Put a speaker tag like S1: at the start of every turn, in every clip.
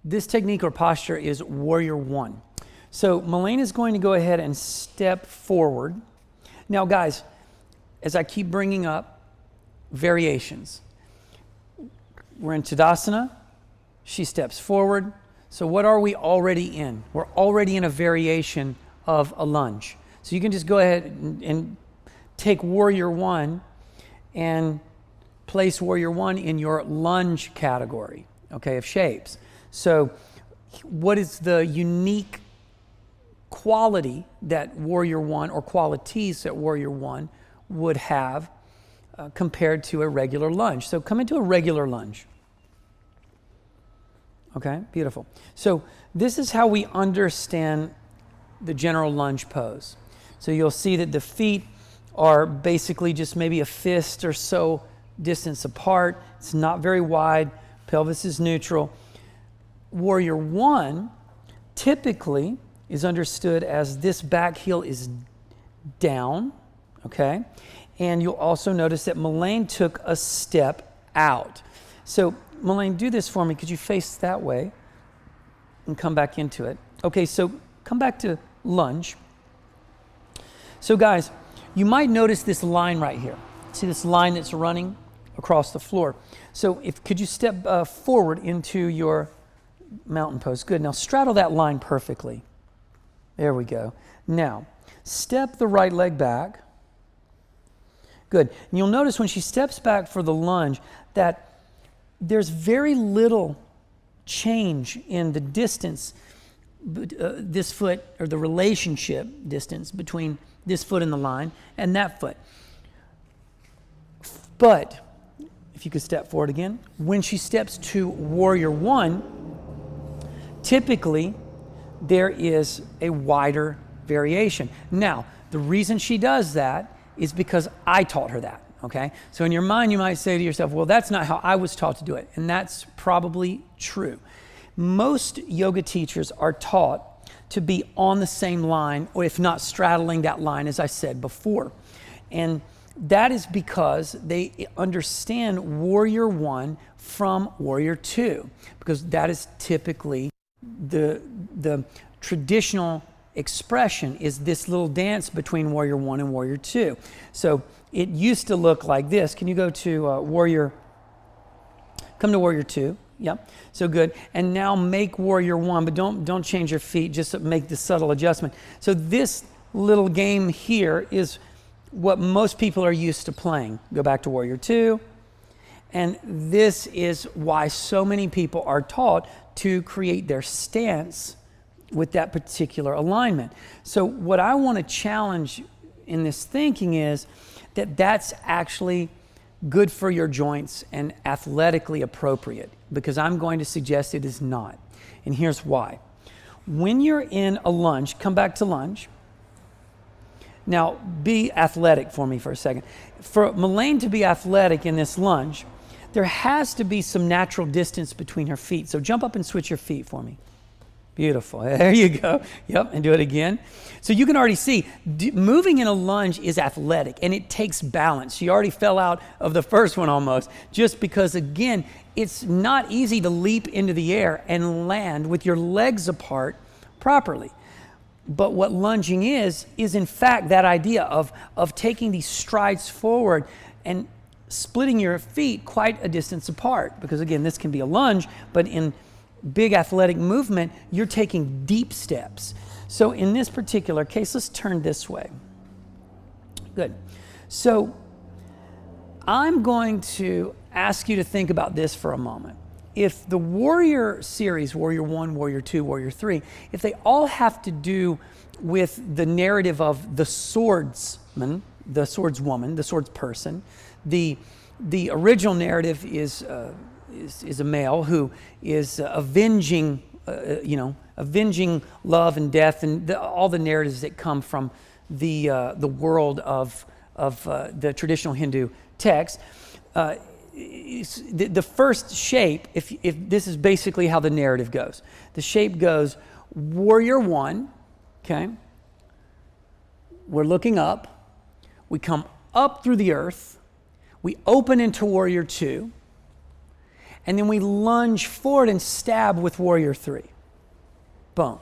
S1: This technique or posture is warrior one. So Melayne is going to go ahead and step forward. Now guys, as I keep bringing up variations, we're in Tadasana, she steps forward. So what are we already in? We're already in a variation of a lunge. So you can just go ahead and take warrior one and place warrior one in your lunge category, okay, of shapes. So what is the unique quality that warrior one, or qualities that warrior one would have compared to a regular lunge? So come into a regular lunge. Okay, beautiful. So this is how we understand the general lunge pose. So you'll see that the feet are basically just maybe a fist or so distance apart. It's not very wide. Pelvis is neutral. Warrior one typically is understood as this back heel is down, okay? And you'll also notice that Melayne took a step out. So Melayne, do this for me. Could you face that way and come back into it? Okay, so come back to lunge. So guys, you might notice this line right here. See this line that's running across the floor? So could you step forward into your mountain pose? Good. Now straddle that line perfectly. There we go. Now, step the right leg back. Good. And you'll notice when she steps back for the lunge that there's very little change in the distance, this foot, or the relationship distance between this foot and the line and that foot. But, if you could step forward again, when she steps to warrior one, typically there is a wider variation. Now, the reason she does that is because I taught her that. Okay, so in your mind you might say to yourself, well, that's not how I was taught to do it, and that's probably true. Most yoga teachers are taught to be on the same line, or if not straddling that line, as I said before, and that is because they understand warrior one from warrior two, because that is typically the traditional expression is this little dance between warrior one and warrior two. So it used to look like this. Can you go to come to warrior two? Yep, so good. And now make warrior one, but don't change your feet, just make the subtle adjustment. So this little game here is what most people are used to playing. Go back to warrior two. And this is why so many people are taught to create their stance with that particular alignment. So what I want to challenge in this thinking is that that's actually good for your joints and athletically appropriate, because I'm going to suggest it is not. And here's why. When you're in a lunge, come back to lunge. Now, be athletic for me for a second. For Melayne to be athletic in this lunge, there has to be some natural distance between her feet. So jump up and switch your feet for me. Beautiful. There you go. Yep, and do it again. So you can already see, moving in a lunge is athletic, and it takes balance. She already fell out of the first one almost, just because, again, it's not easy to leap into the air and land with your legs apart properly. But what lunging is in fact that idea of taking these strides forward and splitting your feet quite a distance apart. Because again, this can be a lunge, but in big athletic movement, you're taking deep steps. So in this particular case, let's turn this way. Good. So I'm going to ask you to think about this for a moment. If the warrior series, warrior one, warrior two, warrior three, if they all have to do with the narrative of the swordsman, the swordswoman, the swordsperson, the original narrative is a male who is avenging love and death and all the narratives that come from the world of the traditional Hindu text. The first shape, if this is basically how the narrative goes. The shape goes warrior one, okay? We're looking up. We come up through the earth. We open into warrior two. And then we lunge forward and stab with warrior 3. Boom.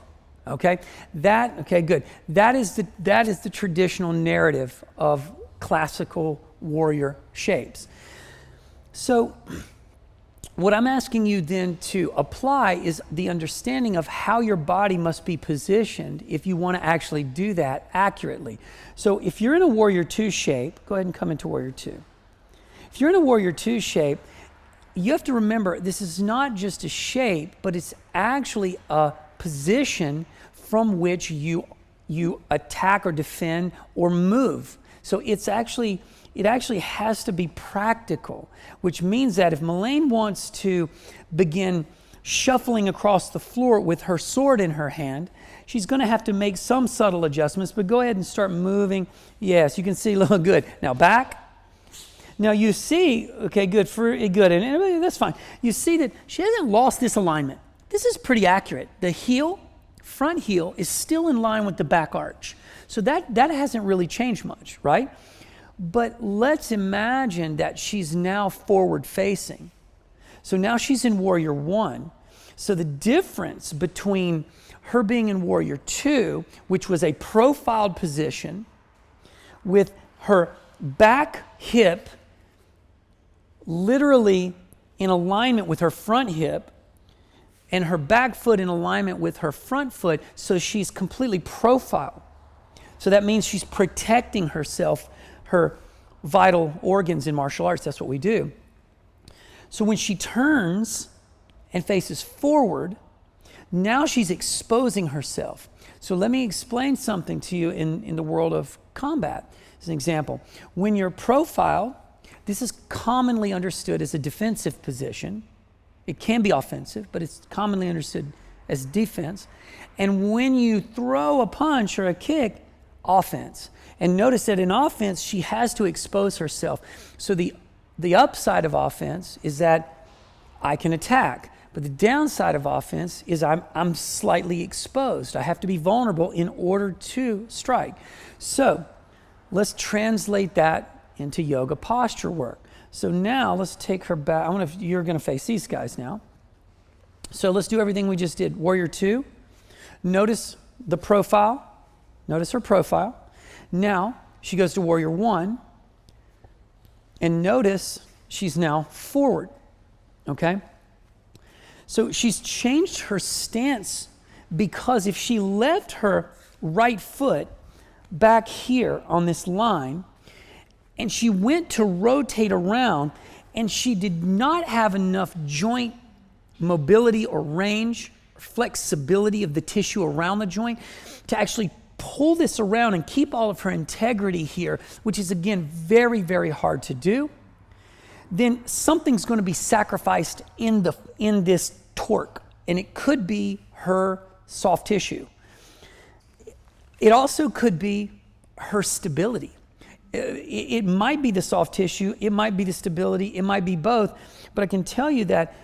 S1: Okay? Okay, good. That is the traditional narrative of classical warrior shapes. So what I'm asking you then to apply is the understanding of how your body must be positioned if you want to actually do that accurately. So if you're in a warrior 2 shape, go ahead and come into warrior 2. If you're in a warrior 2 shape, you have to remember this is not just a shape, but it's actually a position from which you attack or defend or move. So it actually has to be practical, which means that if Melayne wants to begin shuffling across the floor with her sword in her hand, she's going to have to make some subtle adjustments, but go ahead and start moving. Yes, you can see a little good. Now back. Now you see, okay, good, and that's fine. You see that she hasn't lost this alignment. This is pretty accurate. The heel, front heel, is still in line with the back arch. So that hasn't really changed much, right? But let's imagine that she's now forward facing. So now she's in warrior 1. So the difference between her being in warrior 2, which was a profiled position, with her back hip literally in alignment with her front hip, and her back foot in alignment with her front foot, so she's completely profiled. So that means she's protecting herself, her vital organs in martial arts. That's what we do. So when she turns and faces forward, now she's exposing herself. So let me explain something to you in the world of combat. As an example, when you're profiled, this is commonly understood as a defensive position. It can be offensive, but it's commonly understood as defense. And when you throw a punch or a kick, offense. And notice that in offense, she has to expose herself. So the upside of offense is that I can attack. But the downside of offense is I'm slightly exposed. I have to be vulnerable in order to strike. So let's translate that into yoga posture work. So now let's take her back. You're going to face these guys now. So let's do everything we just did. Warrior 2. Notice the profile. Notice her profile. Now she goes to warrior 1. And notice she's now forward. Okay? So she's changed her stance, because if she left her right foot back here on this line, and she went to rotate around, and she did not have enough joint mobility or range or flexibility of the tissue around the joint to actually pull this around and keep all of her integrity here, which is, again, very, very hard to do, then something's going to be sacrificed in this torque, and it could be her soft tissue. It also could be her stability. It might be the soft tissue, it might be the stability, it might be both, but I can tell you that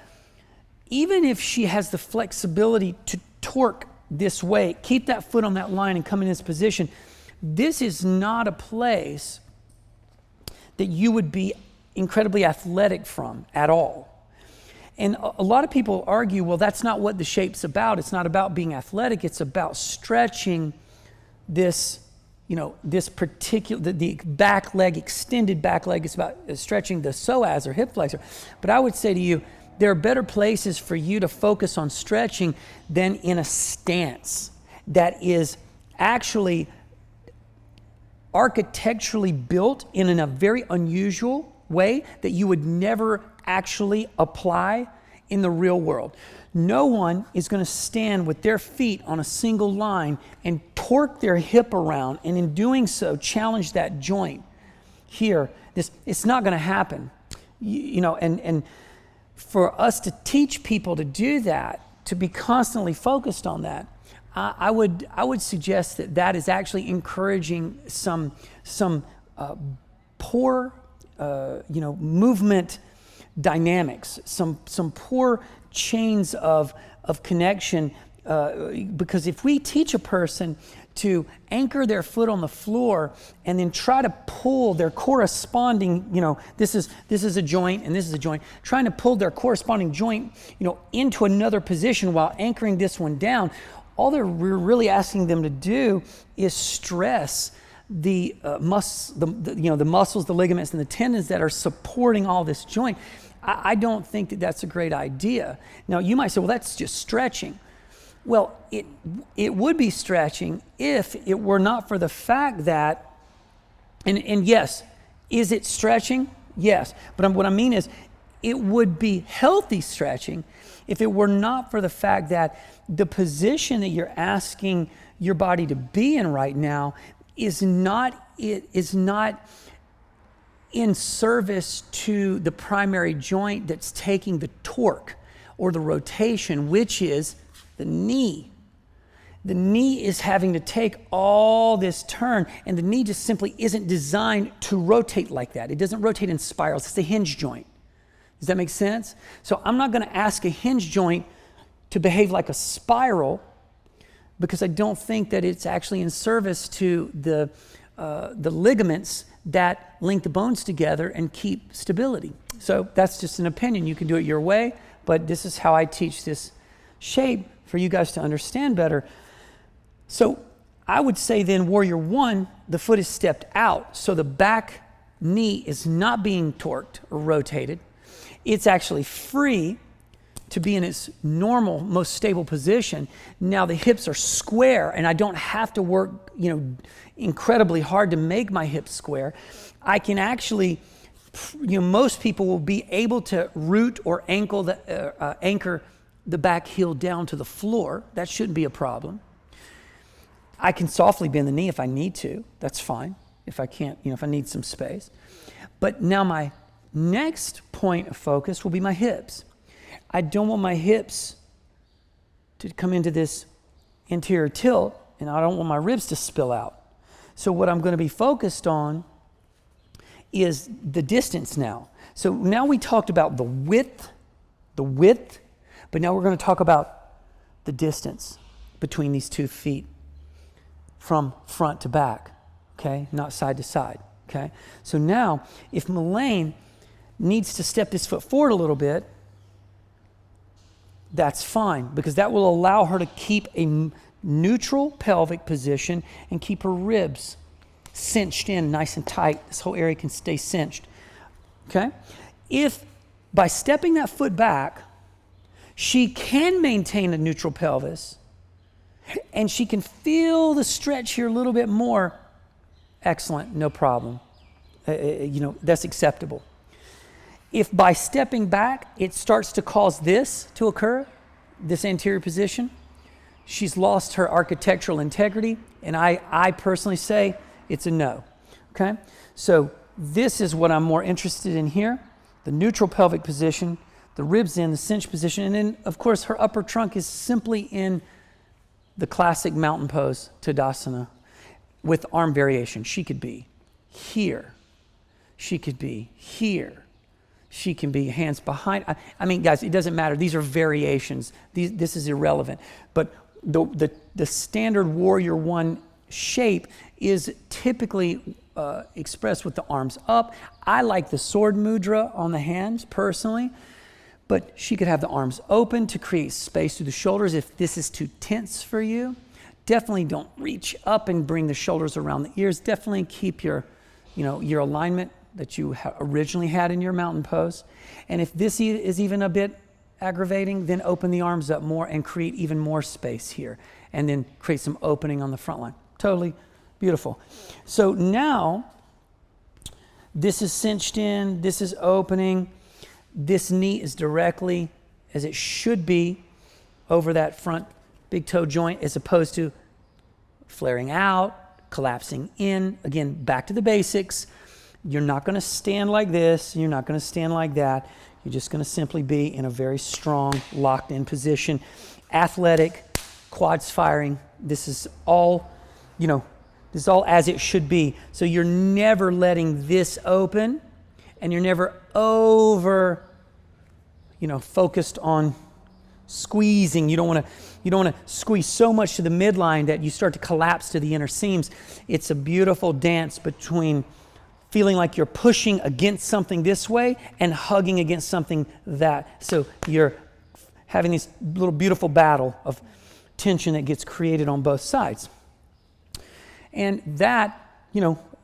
S1: even if she has the flexibility to torque this way, keep that foot on that line and come in this position, this is not a place that you would be incredibly athletic from at all. And a lot of people argue, well, that's not what the shape's about. It's not about being athletic. It's about stretching this, this particular, the back leg, extended back leg. It's about stretching the psoas or hip flexor. But I would say to you, there are better places for you to focus on stretching than in a stance that is actually architecturally built in a very unusual way that you would never actually apply in the real world. No one is going to stand with their feet on a single line and torque their hip around, and in doing so challenge that joint here. It's not going to happen. And for us to teach people to do that, to be constantly focused on that, I would suggest that is actually encouraging some poor movement dynamics, some poor chains of connection because if we teach a person to anchor their foot on the floor and then try to pull their corresponding, this is a joint and this is a joint, trying to pull their corresponding joint, into another position while anchoring this one down, all we're really asking them to do is stress the muscles, the ligaments, and the tendons that are supporting all this joint. I don't think that that's a great idea. Now, you might say, well, that's just stretching. Well, it would be stretching if it were not for the fact that, and yes, is it stretching? Yes. But what I mean is, it would be healthy stretching if it were not for the fact that the position that you're asking your body to be in right now is not in service to the primary joint that's taking the torque or the rotation, which is the knee. The knee is having to take all this turn, and the knee just simply isn't designed to rotate like that. It doesn't rotate in spirals. It's a hinge joint. Does that make sense? So I'm not going to ask a hinge joint to behave like a spiral, because I don't think that it's actually in service to the ligaments that link the bones together and keep stability. So that's just an opinion. You can do it your way, but this is how I teach this shape for you guys to understand better. So I would say then Warrior One, the foot is stepped out, so the back knee is not being torqued or rotated. It's actually free to be in its normal, most stable position. Now the hips are square, and I don't have to work, incredibly hard to make my hips square. I can actually, most people will be able to root or anchor the back heel down to the floor. That shouldn't be a problem. I can softly bend the knee if I need to. That's fine. If I can't, if I need some space. But now my next point of focus will be my hips. I don't want my hips to come into this interior tilt, and I don't want my ribs to spill out. So what I'm going to be focused on is the distance now. So now we talked about the width, but now we're going to talk about the distance between these 2 feet from front to back, okay? Not side to side, okay? So now, if Melayne needs to step this foot forward a little bit, that's fine, because that will allow her to keep a neutral pelvic position and keep her ribs cinched in nice and tight. This whole area can stay cinched, okay? If by stepping that foot back, she can maintain a neutral pelvis and she can feel the stretch here a little bit more, excellent, no problem. That's acceptable. If by stepping back, it starts to cause this to occur, this anterior position, she's lost her architectural integrity, and I personally say it's a no, okay? So this is what I'm more interested in here, the neutral pelvic position, the ribs in, the cinch position, and then, of course, her upper trunk is simply in the classic mountain pose, Tadasana, with arm variation. She could be here. She could be here. She can be hands behind. I mean, guys, it doesn't matter. These are variations. This is irrelevant. But the standard Warrior One shape is typically expressed with the arms up. I like the sword mudra on the hands personally, but she could have the arms open to create space through the shoulders if this is too tense for you. Definitely don't reach up and bring the shoulders around the ears. Definitely keep your alignment that you originally had in your mountain pose. And if this is even a bit aggravating, then open the arms up more and create even more space here, and then create some opening on the front line. Totally beautiful. So now, this is cinched in, this is opening, this knee is directly, as it should be, over that front big toe joint, as opposed to flaring out, collapsing in. Again, back to the basics. You're not going to stand like this. You're not going to stand like that. You're just going to simply be in a very strong, locked-in position. Athletic, quads firing. This is all, this is all as it should be. So you're never letting this open, and you're never over, focused on squeezing. You don't want to squeeze so much to the midline that you start to collapse to the inner seams. It's a beautiful dance between feeling like you're pushing against something this way and hugging against something that. So you're having this little beautiful battle of tension that gets created on both sides. And that,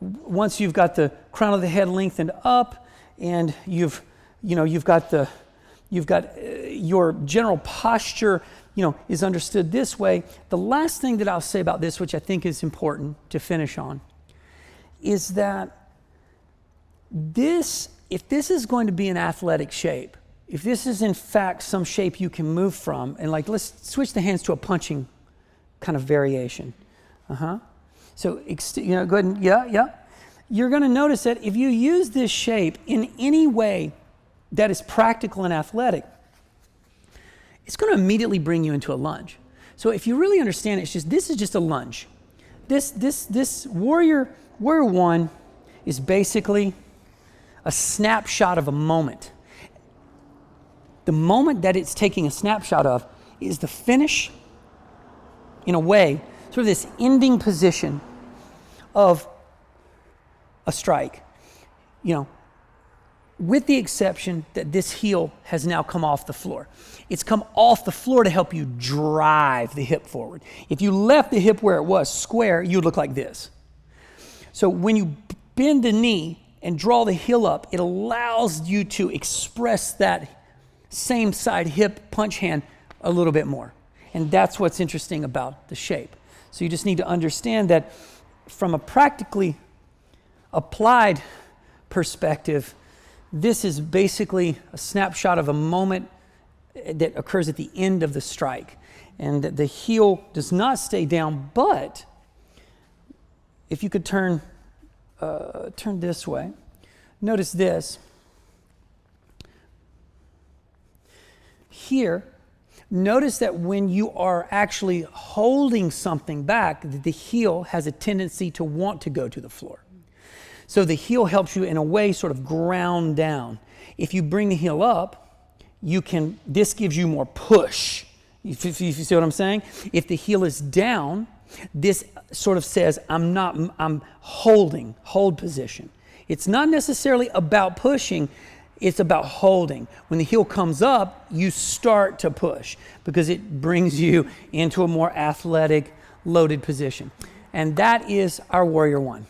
S1: once you've got the crown of the head lengthened up and you've got your general posture, is understood this way. The last thing that I'll say about this, which I think is important to finish on, is that if this is going to be an athletic shape, if this is in fact some shape you can move from, and let's switch the hands to a punching kind of variation. So, go ahead and, yeah. You're going to notice that if you use this shape in any way that is practical and athletic, it's going to immediately bring you into a lunge. So if you really understand it, this is just a lunge. This warrior one is basically a snapshot of a moment. The moment that it's taking a snapshot of is the finish, in a way, sort of this ending position of a strike. With the exception that this heel has now come off the floor. It's come off the floor to help you drive the hip forward. If you left the hip where it was, square, you'd look like this. So when you bend the knee and draw the heel up, it allows you to express that same side hip punch hand a little bit more. And that's what's interesting about the shape. So you just need to understand that from a practically applied perspective, this is basically a snapshot of a moment that occurs at the end of the strike. And the heel does not stay down, but if you could turn this way, notice this. Here, notice that when you are actually holding something back, the heel has a tendency to want to go to the floor. So the heel helps you in a way sort of ground down. If you bring the heel up, this gives you more push. You see what I'm saying? If the heel is down, this sort of says, I'm hold position. It's not necessarily about pushing, it's about holding. When the heel comes up, you start to push because it brings you into a more athletic, loaded position. And that is our warrior one.